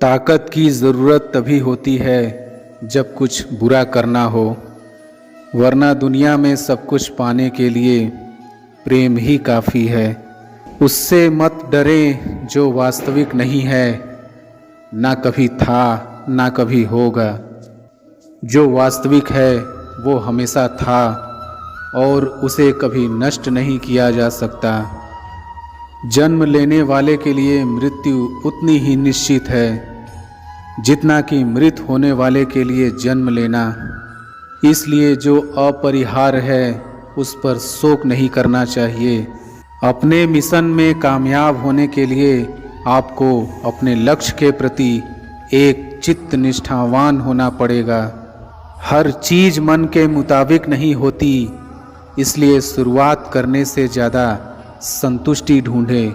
ताकत की ज़रूरत तभी होती है जब कुछ बुरा करना हो, वरना दुनिया में सब कुछ पाने के लिए प्रेम ही काफ़ी है। उससे मत डरें जो वास्तविक नहीं है, ना कभी था ना कभी होगा। जो वास्तविक है वो हमेशा था और उसे कभी नष्ट नहीं किया जा सकता। जन्म लेने वाले के लिए मृत्यु उतनी ही निश्चित है जितना कि मृत होने वाले के लिए जन्म लेना। इसलिए जो अपरिहार्य है उस पर शोक नहीं करना चाहिए। अपने मिशन में कामयाब होने के लिए आपको अपने लक्ष्य के प्रति एक चित्त निष्ठावान होना पड़ेगा। हर चीज़ मन के मुताबिक नहीं होती, इसलिए शुरुआत करने से ज़्यादा संतुष्टि ढूंढें।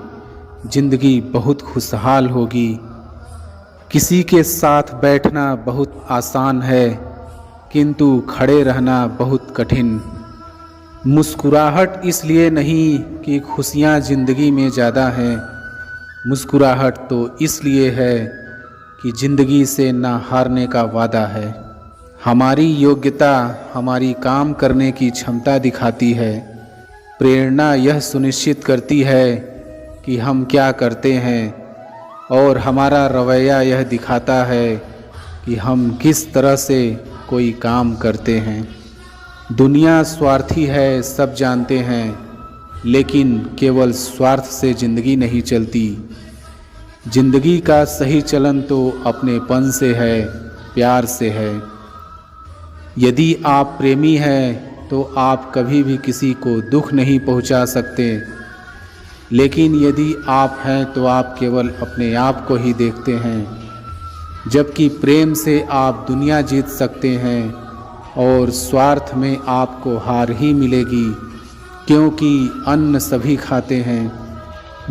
जिंदगी बहुत खुशहाल होगी। किसी के साथ बैठना बहुत आसान है, किंतु खड़े रहना बहुत कठिन। मुस्कुराहट इसलिए नहीं कि खुशियाँ ज़िंदगी में ज़्यादा हैं, मुस्कुराहट तो इसलिए है कि ज़िंदगी से ना हारने का वादा है। हमारी योग्यता हमारी काम करने की क्षमता दिखाती है। प्रेरणा यह सुनिश्चित करती है कि हम क्या करते हैं और हमारा रवैया यह दिखाता है कि हम किस तरह से कोई काम करते हैं। दुनिया स्वार्थी है, सब जानते हैं, लेकिन केवल स्वार्थ से ज़िंदगी नहीं चलती। ज़िंदगी का सही चलन तो अपनेपन से है, प्यार से है। यदि आप प्रेमी हैं तो आप कभी भी किसी को दुख नहीं पहुंचा सकते, लेकिन यदि आप हैं तो आप केवल अपने आप को ही देखते हैं। जबकि प्रेम से आप दुनिया जीत सकते हैं और स्वार्थ में आपको हार ही मिलेगी, क्योंकि अन्न सभी खाते हैं।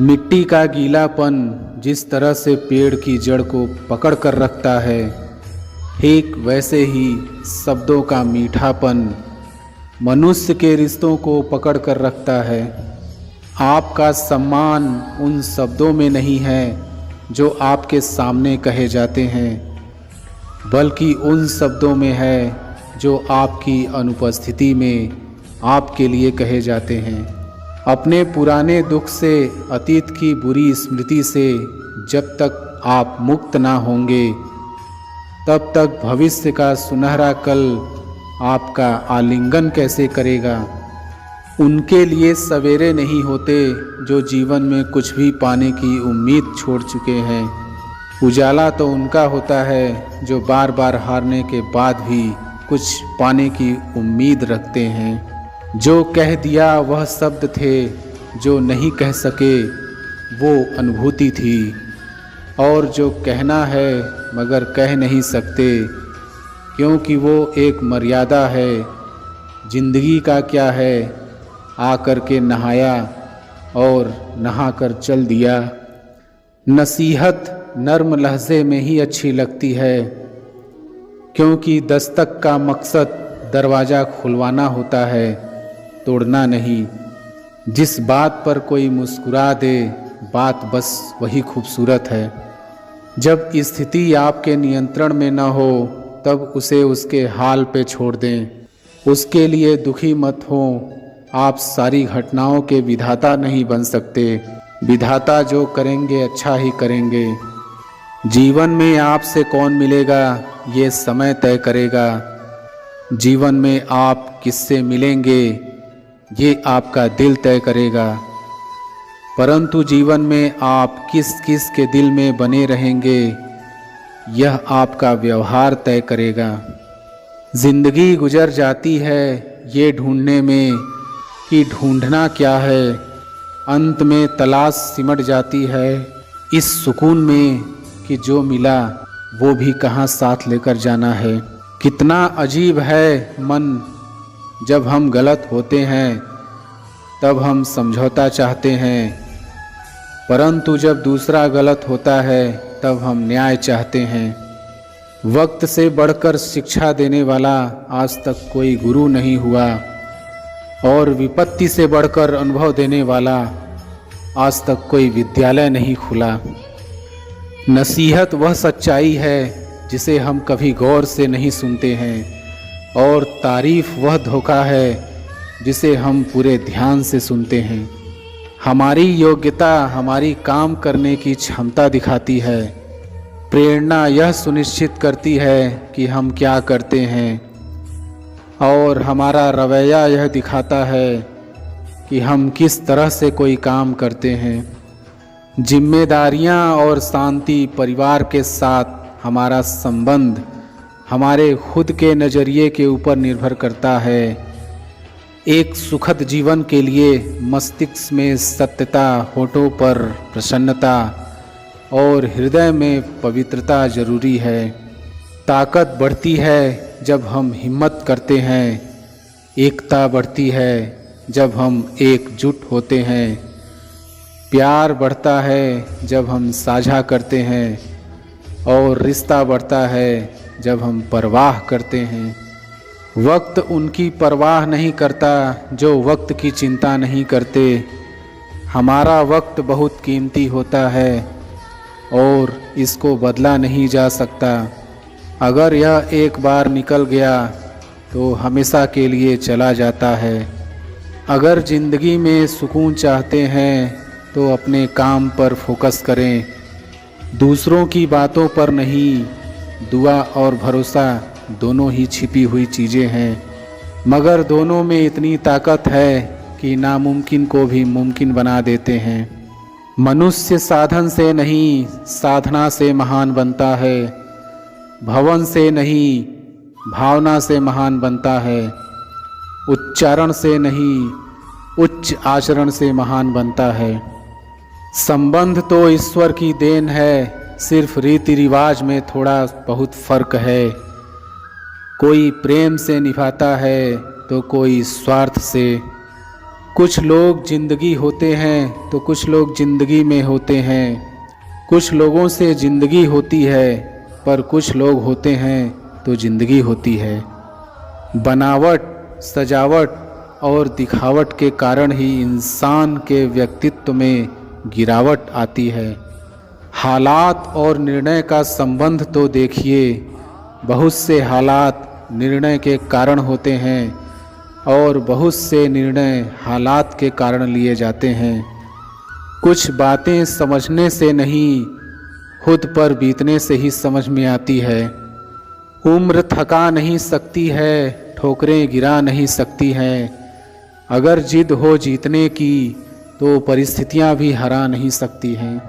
मिट्टी का गीलापन जिस तरह से पेड़ की जड़ को पकड़ कर रखता है, ठीक वैसे ही शब्दों का मीठापन मनुष्य के रिश्तों को पकड़ कर रखता है। आपका सम्मान उन शब्दों में नहीं है जो आपके सामने कहे जाते हैं, बल्कि उन शब्दों में है जो आपकी अनुपस्थिति में आपके लिए कहे जाते हैं। अपने पुराने दुख से, अतीत की बुरी स्मृति से जब तक आप मुक्त ना होंगे, तब तक भविष्य का सुनहरा कल आपका आलिंगन कैसे करेगा। उनके लिए सवेरे नहीं होते जो जीवन में कुछ भी पाने की उम्मीद छोड़ चुके हैं। उजाला तो उनका होता है जो बार बार हारने के बाद भी कुछ पाने की उम्मीद रखते हैं। जो कह दिया वह शब्द थे, जो नहीं कह सके वो अनुभूति थी, और जो कहना है मगर कह नहीं सकते क्योंकि वो एक मर्यादा है। जिंदगी का क्या है, आकर के नहाया और नहाकर चल दिया। नसीहत नर्म लहजे में ही अच्छी लगती है, क्योंकि दस्तक का मकसद दरवाज़ा खुलवाना होता है, तोड़ना नहीं। जिस बात पर कोई मुस्कुरा दे, बात बस वही खूबसूरत है। जब स्थिति आपके नियंत्रण में न हो तब उसे उसके हाल पे छोड़ दें। उसके लिए दुखी मत हो। आप सारी घटनाओं के विधाता नहीं बन सकते। विधाता जो करेंगे अच्छा ही करेंगे। जीवन में आपसे कौन मिलेगा ये समय तय करेगा। जीवन में आप किससे मिलेंगे ये आपका दिल तय करेगा। परंतु जीवन में आप किस किस के दिल में बने रहेंगे यह आपका व्यवहार तय करेगा। जिंदगी गुजर जाती है ये ढूंढने में कि ढूंढना क्या है। अंत में तलाश सिमट जाती है इस सुकून में कि जो मिला वो भी कहाँ साथ लेकर जाना है। कितना अजीब है मन, जब हम गलत होते हैं तब हम समझौता चाहते हैं, परंतु जब दूसरा गलत होता है तब हम न्याय चाहते हैं। वक्त से बढ़कर शिक्षा देने वाला आज तक कोई गुरु नहीं हुआ, और विपत्ति से बढ़कर अनुभव देने वाला आज तक कोई विद्यालय नहीं खुला। नसीहत वह सच्चाई है जिसे हम कभी गौर से नहीं सुनते हैं, और तारीफ वह धोखा है जिसे हम पूरे ध्यान से सुनते हैं। हमारी योग्यता हमारी काम करने की क्षमता दिखाती है, प्रेरणा यह सुनिश्चित करती है कि हम क्या करते हैं, और हमारा रवैया यह दिखाता है कि हम किस तरह से कोई काम करते हैं। जिम्मेदारियां और शांति, परिवार के साथ हमारा संबंध हमारे खुद के नज़रिए के ऊपर निर्भर करता है। एक सुखद जीवन के लिए मस्तिष्क में सत्यता, होठों पर प्रसन्नता और हृदय में पवित्रता जरूरी है। ताकत बढ़ती है जब हम हिम्मत करते हैं, एकता बढ़ती है जब हम एकजुट होते हैं, प्यार बढ़ता है जब हम साझा करते हैं, और रिश्ता बढ़ता है जब हम परवाह करते हैं। वक्त उनकी परवाह नहीं करता जो वक्त की चिंता नहीं करते। हमारा वक्त बहुत कीमती होता है और इसको बदला नहीं जा सकता। अगर यह एक बार निकल गया तो हमेशा के लिए चला जाता है। अगर ज़िंदगी में सुकून चाहते हैं तो अपने काम पर फोकस करें, दूसरों की बातों पर नहीं। दुआ और भरोसा दोनों ही छिपी हुई चीज़ें हैं, मगर दोनों में इतनी ताकत है कि नामुमकिन को भी मुमकिन बना देते हैं। मनुष्य साधन से नहीं, साधना से महान बनता है। भवन से नहीं, भावना से महान बनता है। उच्चारण से नहीं, उच्च आचरण से महान बनता है। संबंध तो ईश्वर की देन है, सिर्फ रीति रिवाज में थोड़ा बहुत फर्क है। कोई प्रेम से निभाता है तो कोई स्वार्थ से। कुछ लोग जिंदगी होते हैं तो कुछ लोग जिंदगी में होते हैं। कुछ लोगों से जिंदगी होती है पर कुछ लोग होते हैं तो जिंदगी होती है। बनावट, सजावट और दिखावट के कारण ही इंसान के व्यक्तित्व में गिरावट आती है। हालात और निर्णय का संबंध तो देखिए। बहुत से हालात निर्णय के कारण होते हैं और बहुत से निर्णय हालात के कारण लिए जाते हैं। कुछ बातें समझने से नहीं, खुद पर बीतने से ही समझ में आती है। उम्र थका नहीं सकती है, ठोकरें गिरा नहीं सकती हैं। अगर जिद हो जीतने की तो परिस्थितियां भी हरा नहीं सकती हैं।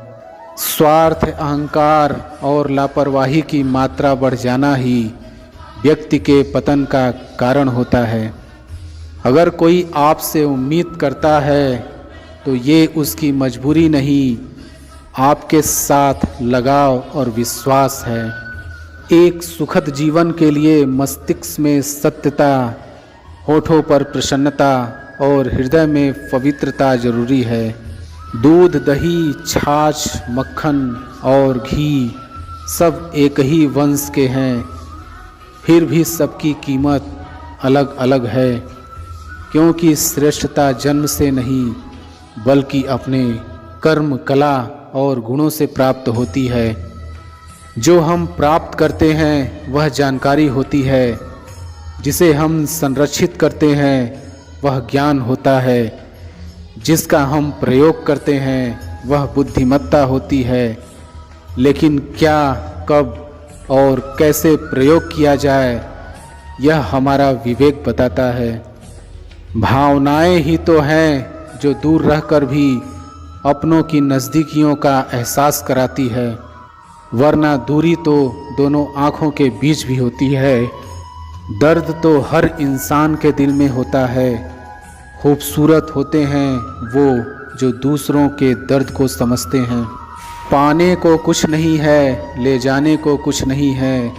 स्वार्थ, अहंकार और लापरवाही की मात्रा बढ़ जाना ही व्यक्ति के पतन का कारण होता है। अगर कोई आपसे उम्मीद करता है तो ये उसकी मजबूरी नहीं, आपके साथ लगाव और विश्वास है। एक सुखद जीवन के लिए मस्तिष्क में सत्यता, होठों पर प्रसन्नता और हृदय में पवित्रता जरूरी है। दूध, दही, छाछ, मक्खन और घी सब एक ही वंश के हैं, फिर भी सबकी कीमत अलग अलग है, क्योंकि श्रेष्ठता जन्म से नहीं बल्कि अपने कर्म, कला और गुणों से प्राप्त होती है। जो हम प्राप्त करते हैं वह जानकारी होती है, जिसे हम संरक्षित करते हैं वह ज्ञान होता है, जिसका हम प्रयोग करते हैं वह बुद्धिमत्ता होती है। लेकिन क्या, कब और कैसे प्रयोग किया जाए यह हमारा विवेक बताता है। भावनाएं ही तो हैं जो दूर रहकर भी अपनों की नज़दीकियों का एहसास कराती है, वरना दूरी तो दोनों आँखों के बीच भी होती है। दर्द तो हर इंसान के दिल में होता है। खूबसूरत होते हैं वो जो दूसरों के दर्द को समझते हैं। पाने को कुछ नहीं है, ले जाने को कुछ नहीं है।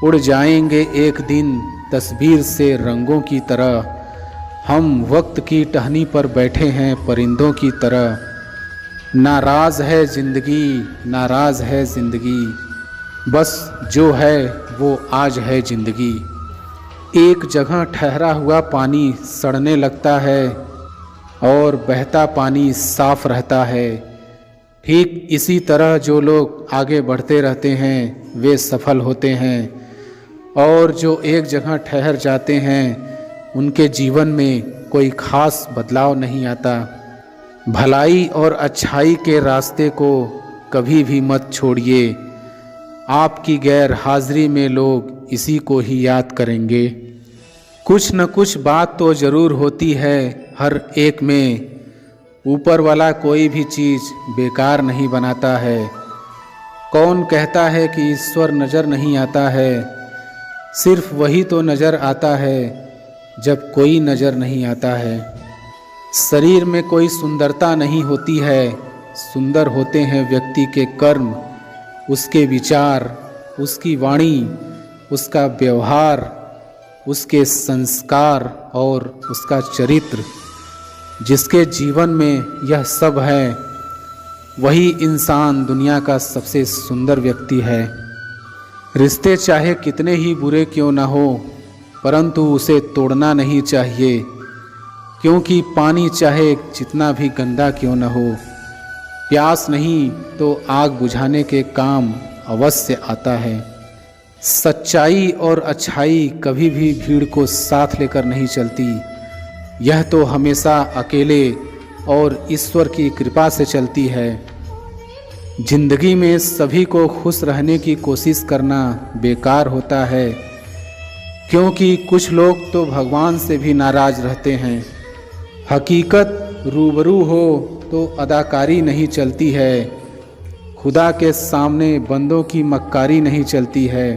उड़ जाएंगे एक दिन तस्वीर से रंगों की तरह। हम वक्त की टहनी पर बैठे हैं परिंदों की तरह। नाराज़ है ज़िंदगी, नाराज़ है ज़िंदगी, बस जो है वो आज है ज़िंदगी। एक जगह ठहरा हुआ पानी सड़ने लगता है और बहता पानी साफ रहता है। ठीक इसी तरह जो लोग आगे बढ़ते रहते हैं वे सफल होते हैं, और जो एक जगह ठहर जाते हैं उनके जीवन में कोई खास बदलाव नहीं आता। भलाई और अच्छाई के रास्ते को कभी भी मत छोड़िए। आपकी गैर हाजिरी में लोग इसी को ही याद करेंगे। कुछ न कुछ बात तो ज़रूर होती है हर एक में। ऊपर वाला कोई भी चीज़ बेकार नहीं बनाता है। कौन कहता है कि ईश्वर नज़र नहीं आता है? सिर्फ वही तो नज़र आता है जब कोई नज़र नहीं आता है। शरीर में कोई सुंदरता नहीं होती है, सुंदर होते हैं व्यक्ति के कर्म, उसके विचार, उसकी वाणी, उसका व्यवहार, उसके संस्कार और उसका चरित्र। जिसके जीवन में यह सब है वही इंसान दुनिया का सबसे सुंदर व्यक्ति है। रिश्ते चाहे कितने ही बुरे क्यों ना हो, परंतु उसे तोड़ना नहीं चाहिए, क्योंकि पानी चाहे जितना भी गंदा क्यों न हो, प्यास नहीं तो आग बुझाने के काम अवश्य आता है। सच्चाई और अच्छाई कभी भी भीड़ को साथ लेकर नहीं चलती, यह तो हमेशा अकेले और ईश्वर की कृपा से चलती है। जिंदगी में सभी को खुश रहने की कोशिश करना बेकार होता है, क्योंकि कुछ लोग तो भगवान से भी नाराज रहते हैं। हकीकत रूबरू हो तो अदाकारी नहीं चलती है, खुदा के सामने बंदों की मक्कारी नहीं चलती है।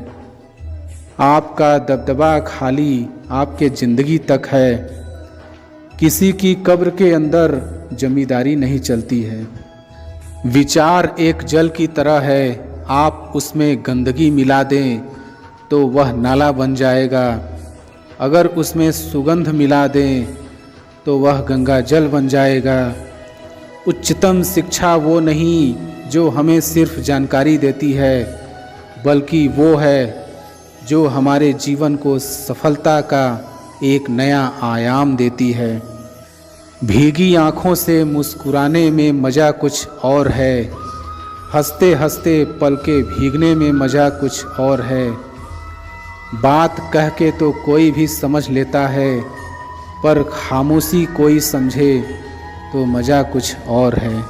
आपका दबदबा खाली आपके ज़िंदगी तक है, किसी की कब्र के अंदर जमींदारी नहीं चलती है। विचार एक जल की तरह है, आप उसमें गंदगी मिला दें तो वह नाला बन जाएगा, अगर उसमें सुगंध मिला दें तो वह गंगा जल बन जाएगा। उच्चतम शिक्षा वो नहीं जो हमें सिर्फ जानकारी देती है, बल्कि वो है जो हमारे जीवन को सफलता का एक नया आयाम देती है। भीगी आँखों से मुस्कुराने में मज़ा कुछ और है, हंसते हंसते पलके भीगने में मज़ा कुछ और है। बात कह के तो कोई भी समझ लेता है, पर खामोशी कोई समझे तो मज़ा कुछ और है।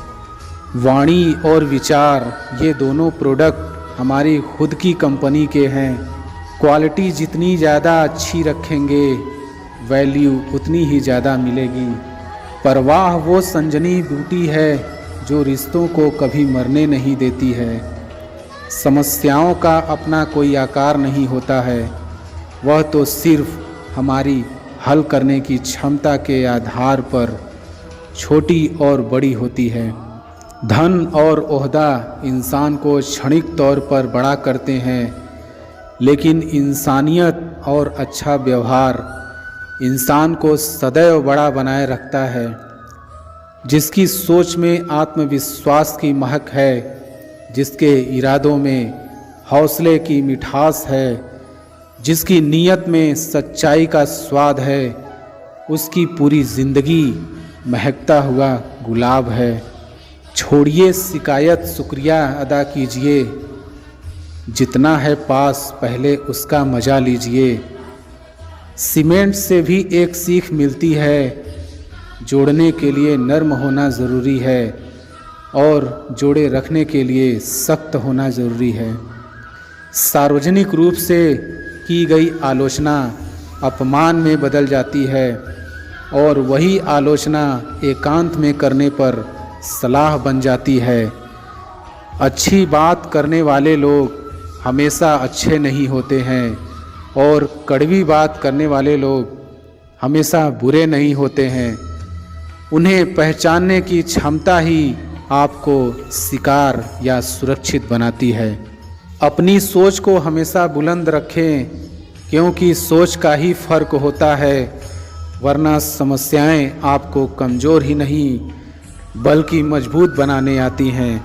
वाणी और विचार ये दोनों प्रोडक्ट हमारी खुद की कंपनी के हैं। क्वालिटी जितनी ज़्यादा अच्छी रखेंगे, वैल्यू उतनी ही ज़्यादा मिलेगी। परवाह वो संजनी बूटी है जो रिश्तों को कभी मरने नहीं देती है। समस्याओं का अपना कोई आकार नहीं होता है, वह तो सिर्फ हमारी हल करने की क्षमता के आधार पर छोटी और बड़ी होती है। धन और ओहदा इंसान को क्षणिक तौर पर बड़ा करते हैं, लेकिन इंसानियत और अच्छा व्यवहार इंसान को सदैव बड़ा बनाए रखता है। जिसकी सोच में आत्मविश्वास की महक है, जिसके इरादों में हौसले की मिठास है, जिसकी नीयत में सच्चाई का स्वाद है, उसकी पूरी ज़िंदगी महकता हुआ गुलाब है। छोड़िए शिकायत, शुक्रिया अदा कीजिए, जितना है पास पहले उसका मज़ा लीजिए। सीमेंट से भी एक सीख मिलती है, जोड़ने के लिए नर्म होना ज़रूरी है और जोड़े रखने के लिए सख्त होना ज़रूरी है। सार्वजनिक रूप से की गई आलोचना अपमान में बदल जाती है, और वही आलोचना एकांत में करने पर सलाह बन जाती है। अच्छी बात करने वाले लोग हमेशा अच्छे नहीं होते हैं, और कड़वी बात करने वाले लोग हमेशा बुरे नहीं होते हैं। उन्हें पहचानने की क्षमता ही आपको शिकार या सुरक्षित बनाती है। अपनी सोच को हमेशा बुलंद रखें, क्योंकि सोच का ही फर्क होता है, वरना समस्याएं आपको कमज़ोर ही नहीं बल्कि मजबूत बनाने आती हैं।